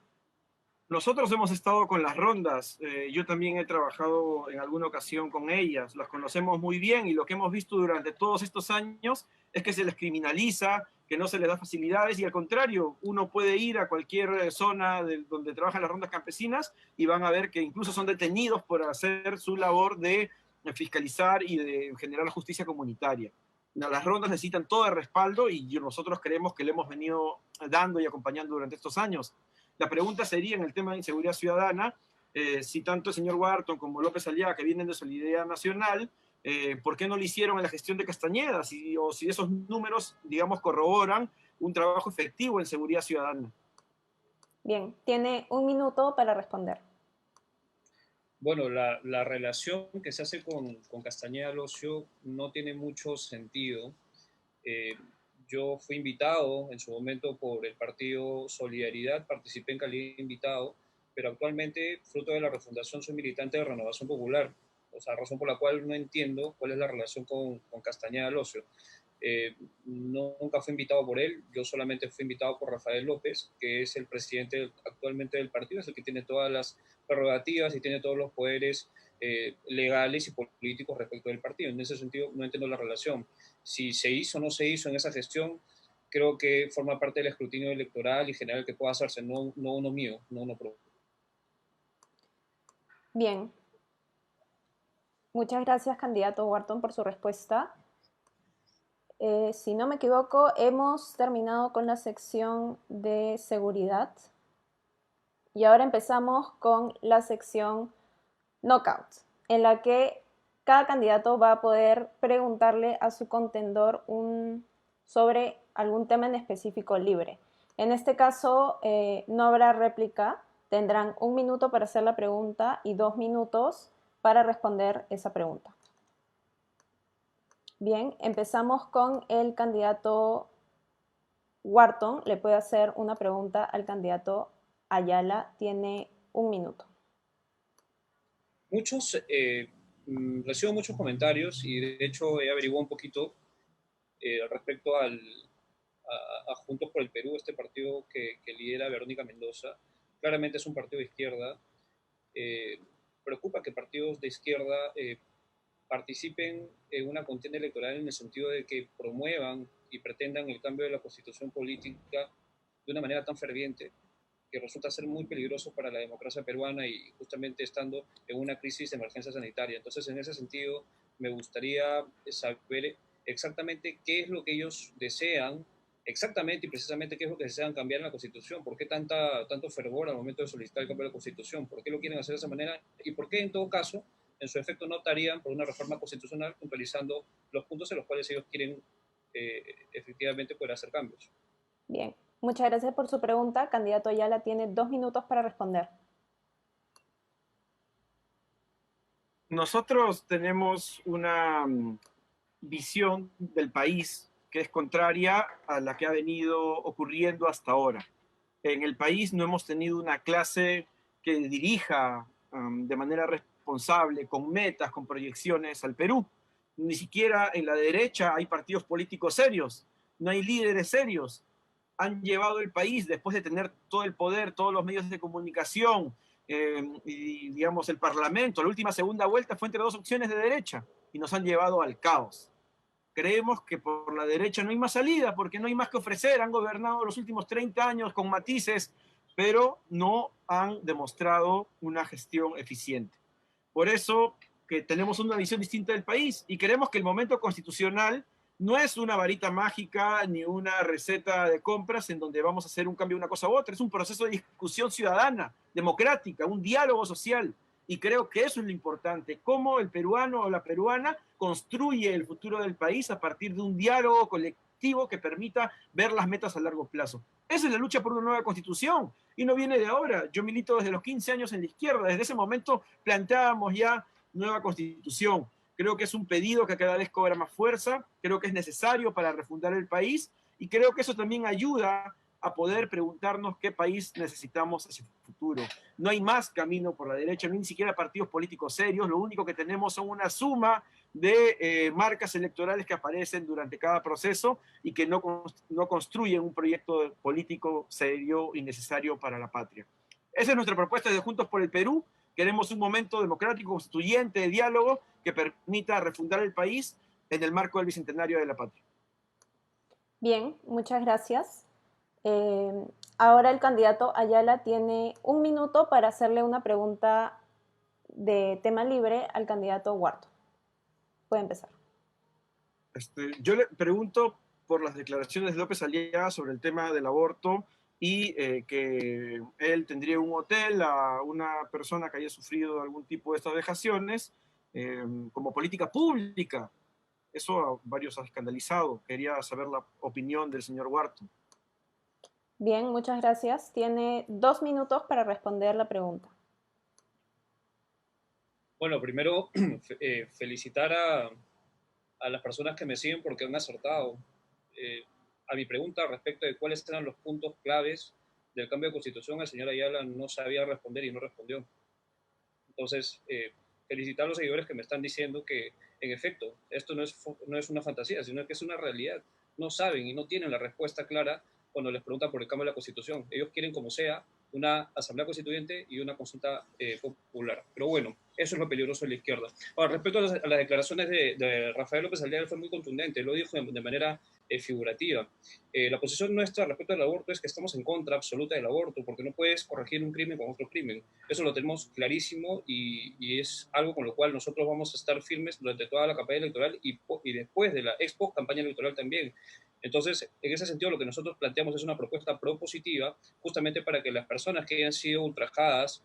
Nosotros hemos estado con las rondas, yo también he trabajado en alguna ocasión con ellas, las conocemos muy bien y lo que hemos visto durante todos estos años es que se les criminaliza, que no se les da facilidades y al contrario, uno puede ir a cualquier zona donde trabajan las rondas campesinas y van a ver que incluso son detenidos por hacer su labor de fiscalizar y de generar la justicia comunitaria. Las rondas necesitan todo el respaldo y nosotros creemos que le hemos venido dando y acompañando durante estos años. La pregunta sería en el tema de inseguridad ciudadana, si tanto el señor Wharton como López Aliaga, que vienen de Solidaridad Nacional, ¿por qué no lo hicieron en la gestión de Castañeda? O si esos números, digamos, corroboran un trabajo efectivo en seguridad ciudadana. Bien, tiene 1 minuto para responder. Bueno, la relación que se hace con Castañeda Locio no tiene mucho sentido. Yo fui invitado en su momento por el partido Solidaridad, participé en calidad de invitado, pero actualmente, fruto de la refundación, soy militante de Renovación Popular, o sea, razón por la cual no entiendo cuál es la relación con Castañeda Locio. Nunca fui invitado por él, yo solamente fui invitado por Rafael López, que es el presidente actualmente del partido, es el que tiene todas las prerrogativas y tiene todos los poderes legales y políticos respecto del partido. En ese sentido, no entiendo la relación. Si se hizo o no se hizo en esa gestión, creo que forma parte del escrutinio electoral y general que pueda hacerse, no uno mío, no uno propio. Bien, muchas gracias, candidato Wharton, por su respuesta. Si no me equivoco, hemos terminado con la sección de seguridad y ahora empezamos con la sección Knockout, en la que cada candidato va a poder preguntarle a su contendor sobre algún tema en específico libre. En este caso, no habrá réplica, tendrán 1 minuto para hacer la pregunta y 2 minutos para responder esa pregunta. Bien, empezamos con el candidato Wharton. Le puede hacer una pregunta al candidato Ayala. Tiene 1 minuto. Recibo muchos comentarios y de hecho he averiguado un poquito respecto a Juntos por el Perú, este partido que lidera Verónica Mendoza. Claramente es un partido de izquierda. Preocupa que partidos de izquierda participen en una contienda electoral en el sentido de que promuevan y pretendan el cambio de la constitución política de una manera tan ferviente que resulta ser muy peligroso para la democracia peruana y justamente estando en una crisis de emergencia sanitaria. Entonces, en ese sentido, me gustaría saber exactamente qué es lo que ellos desean, exactamente y precisamente qué es lo que desean cambiar en la Constitución, por qué tanto fervor al momento de solicitar el cambio de la Constitución, por qué lo quieren hacer de esa manera y por qué, en todo caso, en su efecto, no optarían por una reforma constitucional puntualizando los puntos en los cuales ellos quieren efectivamente poder hacer cambios. Bien, muchas gracias por su pregunta. Candidato Ayala tiene 2 minutos para responder. Nosotros tenemos una visión del país que es contraria a la que ha venido ocurriendo hasta ahora. En el país no hemos tenido una clase que dirija de manera responsable, con metas, con proyecciones al Perú. Ni siquiera en la derecha hay partidos políticos serios, no hay líderes serios. Han llevado el país, después de tener todo el poder, todos los medios de comunicación y, digamos, el Parlamento, la última segunda vuelta fue entre dos opciones de derecha y nos han llevado al caos. Creemos que por la derecha no hay más salida porque no hay más que ofrecer. Han gobernado los últimos 30 años con matices, pero no han demostrado una gestión eficiente. Por eso que tenemos una visión distinta del país y creemos que el momento constitucional no es una varita mágica ni una receta de compras en donde vamos a hacer un cambio de una cosa u otra. Es un proceso de discusión ciudadana, democrática, un diálogo social. Y creo que eso es lo importante, cómo el peruano o la peruana construye el futuro del país a partir de un diálogo colectivo que permita ver las metas a largo plazo. Esa es la lucha por una nueva constitución y no viene de ahora. Yo milito desde los 15 años en la izquierda. Desde ese momento planteábamos ya nueva constitución. Creo que es un pedido que cada vez cobra más fuerza, creo que es necesario para refundar el país y creo que eso también ayuda a poder preguntarnos qué país necesitamos hacia el futuro. No hay más camino por la derecha, no hay ni siquiera partidos políticos serios, lo único que tenemos son una suma de marcas electorales que aparecen durante cada proceso y que no construyen un proyecto político serio y necesario para la patria. Esa es nuestra propuesta de Juntos por el Perú. Queremos un momento democrático, constituyente, de diálogo que permita refundar el país en el marco del Bicentenario de la Patria. Bien, muchas gracias. Ahora el candidato Ayala tiene 1 minuto para hacerle una pregunta de tema libre al candidato Wharton. Puede empezar. Yo le pregunto por las declaraciones de López Aliaga sobre el tema del aborto y que él tendría un hotel a una persona que haya sufrido algún tipo de estas vejaciones como política pública. Eso a varios ha escandalizado. Quería saber la opinión del señor Wharton. Bien, muchas gracias. Tiene 2 minutos para responder la pregunta. Bueno, primero felicitar a las personas que me siguen porque han acertado. A mi pregunta respecto de cuáles eran los puntos claves del cambio de constitución, el señor Ayala no sabía responder y no respondió. Entonces, felicitar a los seguidores que me están diciendo que, en efecto, esto no es una fantasía, sino que es una realidad. No saben y no tienen la respuesta clara cuando les preguntan por el cambio de la constitución. Ellos quieren como sea una asamblea constituyente y una consulta popular. Pero bueno, eso es lo peligroso de la izquierda. Ahora, respecto a las declaraciones de Rafael López Aliaga, fue muy contundente, lo dijo de manera figurativa. La posición nuestra respecto al aborto es que estamos en contra absoluta del aborto, porque no puedes corregir un crimen con otro crimen. Eso lo tenemos clarísimo y es algo con lo cual nosotros vamos a estar firmes durante toda la campaña electoral y después de la expo campaña electoral también. Entonces, en ese sentido, lo que nosotros planteamos es una propuesta propositiva, justamente para que las personas que hayan sido ultrajadas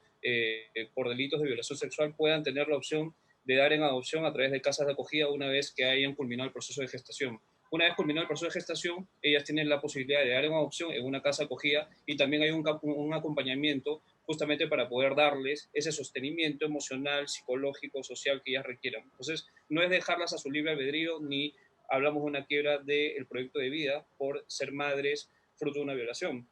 por delitos de violación sexual puedan tener la opción de dar en adopción a través de casas de acogida una vez que hayan culminado el proceso de gestación. Una vez culminado el proceso de gestación, ellas tienen la posibilidad de dar en adopción en una casa acogida y también hay un acompañamiento justamente para poder darles ese sostenimiento emocional, psicológico, social que ellas requieran. Entonces, no es dejarlas a su libre albedrío ni hablamos de una quiebra del proyecto de vida por ser madres fruto de una violación.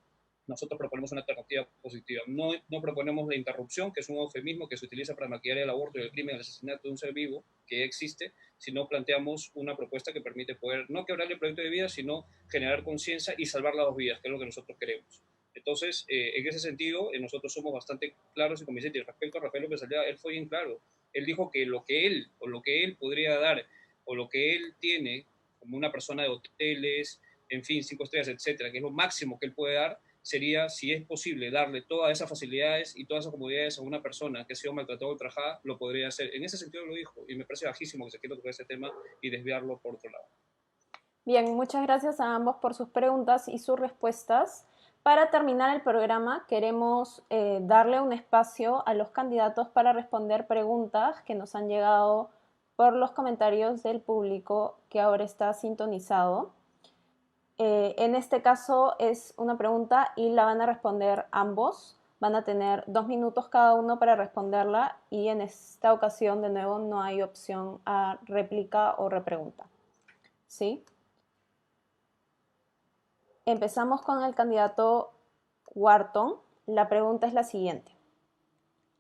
Nosotros proponemos una alternativa positiva. No proponemos la interrupción, que es un eufemismo que se utiliza para maquillar el aborto y el crimen, el asesinato de un ser vivo que existe, sino planteamos una propuesta que permite poder no quebrar el proyecto de vida, sino generar conciencia y salvar las dos vidas, que es lo que nosotros queremos. Entonces, en ese sentido, nosotros somos bastante claros y convincentes. Respecto a Rafael López Aliaga, él fue bien claro. Él dijo que lo que él podría dar o lo que él tiene como una persona de hoteles, en fin, 5 estrellas, etcétera, que es lo máximo que él puede dar, sería, si es posible, darle todas esas facilidades y todas esas comodidades a una persona que ha sido maltratada o ultrajada, lo podría hacer. En ese sentido lo dijo, y me parece bajísimo que se quiera tocar ese tema y desviarlo por otro lado. Bien, muchas gracias a ambos por sus preguntas y sus respuestas. Para terminar el programa, queremos darle un espacio a los candidatos para responder preguntas que nos han llegado por los comentarios del público que ahora está sintonizado. En este caso es una pregunta y la van a responder ambos. Van a tener 2 minutos cada uno para responderla y en esta ocasión, de nuevo, no hay opción a réplica o repregunta. ¿Sí? Empezamos con el candidato Wharton. La pregunta es la siguiente.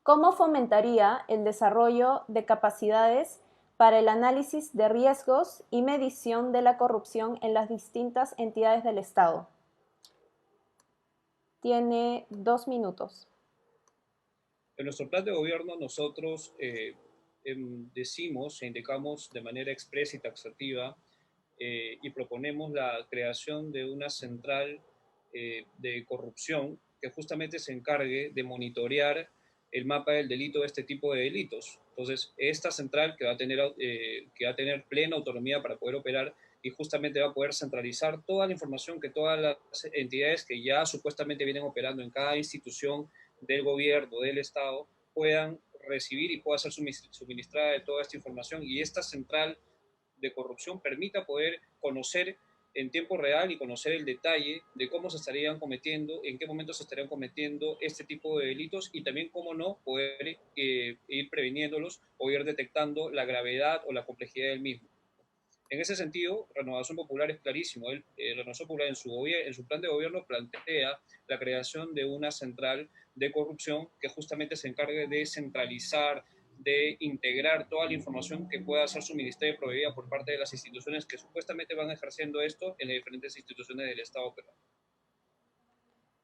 ¿Cómo fomentaría el desarrollo de capacidades para el análisis de riesgos y medición de la corrupción en las distintas entidades del Estado? Tiene 2 minutos. En nuestro plan de gobierno nosotros decimos e indicamos de manera expresa y taxativa y proponemos la creación de una central de corrupción que justamente se encargue de monitorear el mapa del delito de este tipo de delitos. Entonces, esta central que va a tener plena autonomía para poder operar y justamente va a poder centralizar toda la información que todas las entidades que ya supuestamente vienen operando en cada institución del gobierno, del Estado, puedan recibir y pueda ser suministrada de toda esta información y esta central de corrupción permita poder conocer en tiempo real y conocer el detalle de cómo se estarían cometiendo, en qué momento se estarían cometiendo este tipo de delitos y también, cómo no, poder ir previniéndolos o ir detectando la gravedad o la complejidad del mismo. En ese sentido, Renovación Popular es clarísimo. Renovación Popular en su plan de gobierno plantea la creación de una central de corrupción que justamente se encargue de centralizar, de integrar toda la información que pueda ser suministrada y proveída por parte de las instituciones que supuestamente van ejerciendo esto en las diferentes instituciones del Estado peruano.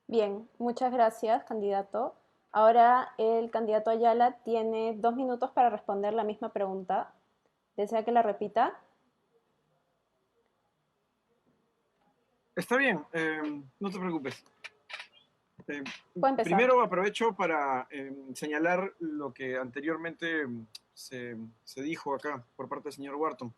Bien, muchas gracias, candidato. Ahora el candidato Ayala tiene 2 minutos para responder la misma pregunta. ¿Desea que la repita? Está bien, no te preocupes. Puede empezar. Primero aprovecho para señalar lo que anteriormente se dijo acá por parte del señor Wharton.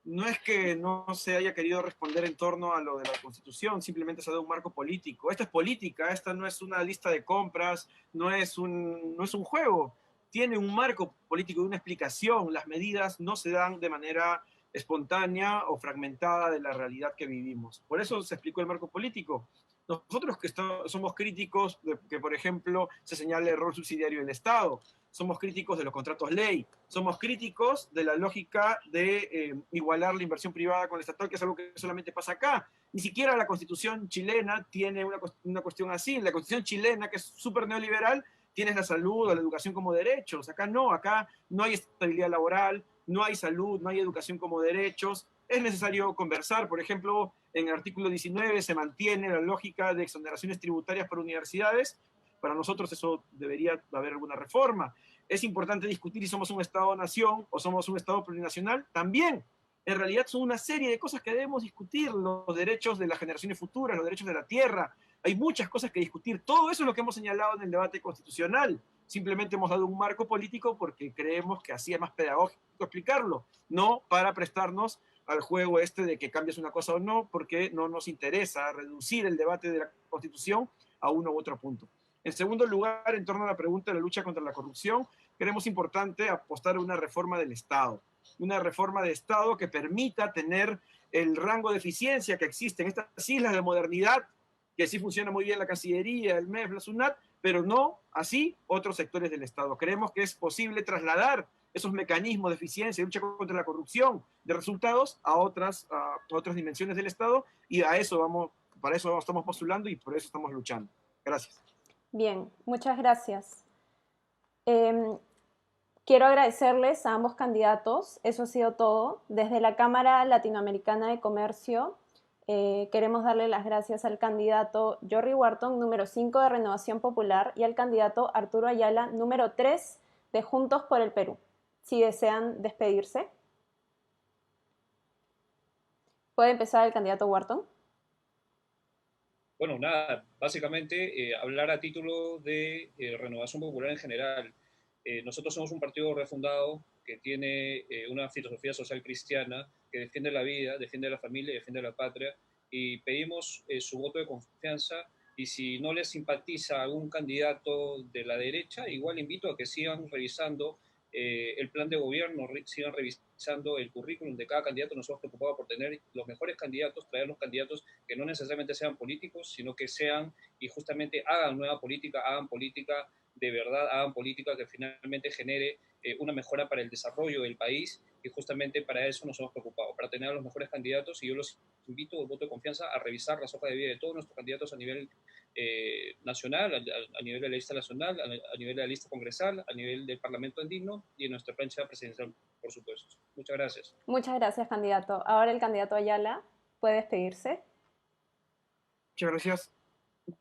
No es que no se haya querido responder en torno a lo de la Constitución, simplemente se da un marco político. Esta es política, esta no es una lista de compras, no es un juego. Tiene un marco político y una explicación. Las medidas no se dan de manera espontánea o fragmentada de la realidad que vivimos. Por eso se explicó el marco político. Nosotros que somos críticos de que, por ejemplo, se señale el rol subsidiario del Estado, somos críticos de los contratos ley, somos críticos de la lógica de igualar la inversión privada con la estatal, que es algo que solamente pasa acá. Ni siquiera la Constitución chilena tiene una cuestión así. La Constitución chilena, que es súper neoliberal, tiene la salud o la educación como derechos. Acá no hay estabilidad laboral, no hay salud, no hay educación como derechos. Es necesario conversar. Por ejemplo, en el artículo 19 se mantiene la lógica de exoneraciones tributarias para universidades Para nosotros eso debería haber alguna reforma. Es importante discutir si somos un Estado-nación o somos un Estado plurinacional. También, en realidad son una serie de cosas que debemos discutir, los derechos de las generaciones futuras, los derechos de la tierra. Hay muchas cosas que discutir. Todo eso es lo que hemos señalado en el debate constitucional. Simplemente hemos dado un marco político porque creemos que así es más pedagógico explicarlo, no para prestarnos al juego este de que cambies una cosa o no, porque no nos interesa reducir el debate de la Constitución a uno u otro punto. En segundo lugar, en torno a la pregunta de la lucha contra la corrupción, creemos importante apostar a una reforma del Estado, una reforma de Estado que permita tener el rango de eficiencia que existe en estas islas de modernidad, que sí funciona muy bien la Cancillería, el MEF, la SUNAT, pero no así otros sectores del Estado. Creemos que es posible trasladar esos mecanismos de eficiencia y lucha contra la corrupción de resultados a otras dimensiones del Estado, y a eso vamos, para eso estamos postulando y por eso estamos luchando. Gracias. Bien, muchas gracias. Quiero agradecerles a ambos candidatos. Eso ha sido todo. Desde la Cámara Latinoamericana de Comercio, queremos darle las gracias al candidato Jorry Wharton, número 5 de Renovación Popular, y al candidato Arturo Ayala, número 3 de Juntos por el Perú. Si desean despedirse. ¿Puede empezar el candidato Wharton? Bueno, nada, básicamente hablar a título de Renovación Popular en general. Nosotros somos un partido refundado que tiene una filosofía social cristiana que defiende la vida, defiende la familia y defiende la patria, y pedimos su voto de confianza, y si no les simpatiza algún candidato de la derecha, igual invito a que sigan revisando el plan de gobierno, sigan revisando el currículum de cada candidato. Nos hemos preocupado por tener los mejores candidatos, traer los candidatos que no necesariamente sean políticos, sino que sean y justamente hagan nueva política, hagan política de verdad, hagan política que finalmente genere una mejora para el desarrollo del país, y justamente para eso nos hemos preocupado, para tener a los mejores candidatos, y yo los invito, el voto de confianza, a revisar las hojas de vida de todos nuestros candidatos a nivel nacional, a nivel de la lista nacional, a nivel de la lista congresal, a nivel del Parlamento andino y en nuestra plancha presidencial, por supuesto. Muchas gracias. Muchas gracias, candidato. Ahora el candidato Ayala puede despedirse. Muchas gracias.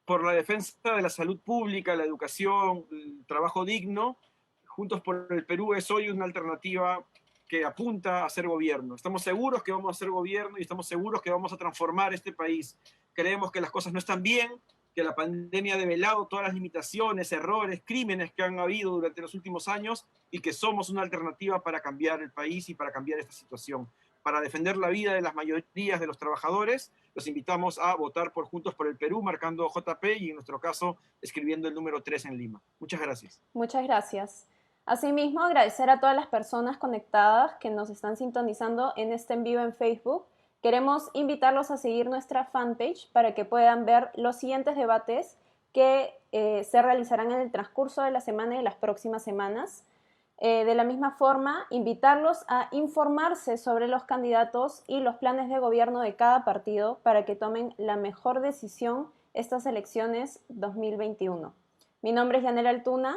Por la defensa de la salud pública, la educación, el trabajo digno, Juntos por el Perú es hoy una alternativa que apunta a hacer gobierno. Estamos seguros que vamos a hacer gobierno y estamos seguros que vamos a transformar este país. Creemos que las cosas no están bien, que la pandemia ha develado todas las limitaciones, errores, crímenes que han habido durante los últimos años, y que somos una alternativa para cambiar el país y para cambiar esta situación. Para defender la vida de las mayorías de los trabajadores, los invitamos a votar por Juntos por el Perú, marcando JP y en nuestro caso escribiendo el número 3 en Lima. Muchas gracias. Muchas gracias. Asimismo, agradecer a todas las personas conectadas que nos están sintonizando en este en vivo en Facebook. Queremos invitarlos a seguir nuestra fanpage para que puedan ver los siguientes debates que se realizarán en el transcurso de la semana y las próximas semanas. De la misma forma, invitarlos a informarse sobre los candidatos y los planes de gobierno de cada partido para que tomen la mejor decisión estas elecciones 2021. Mi nombre es Yanela Altuna.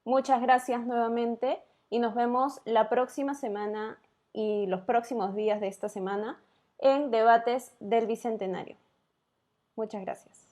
Muchas gracias nuevamente y nos vemos la próxima semana y los próximos días de esta semana en Debates del Bicentenario. Muchas gracias.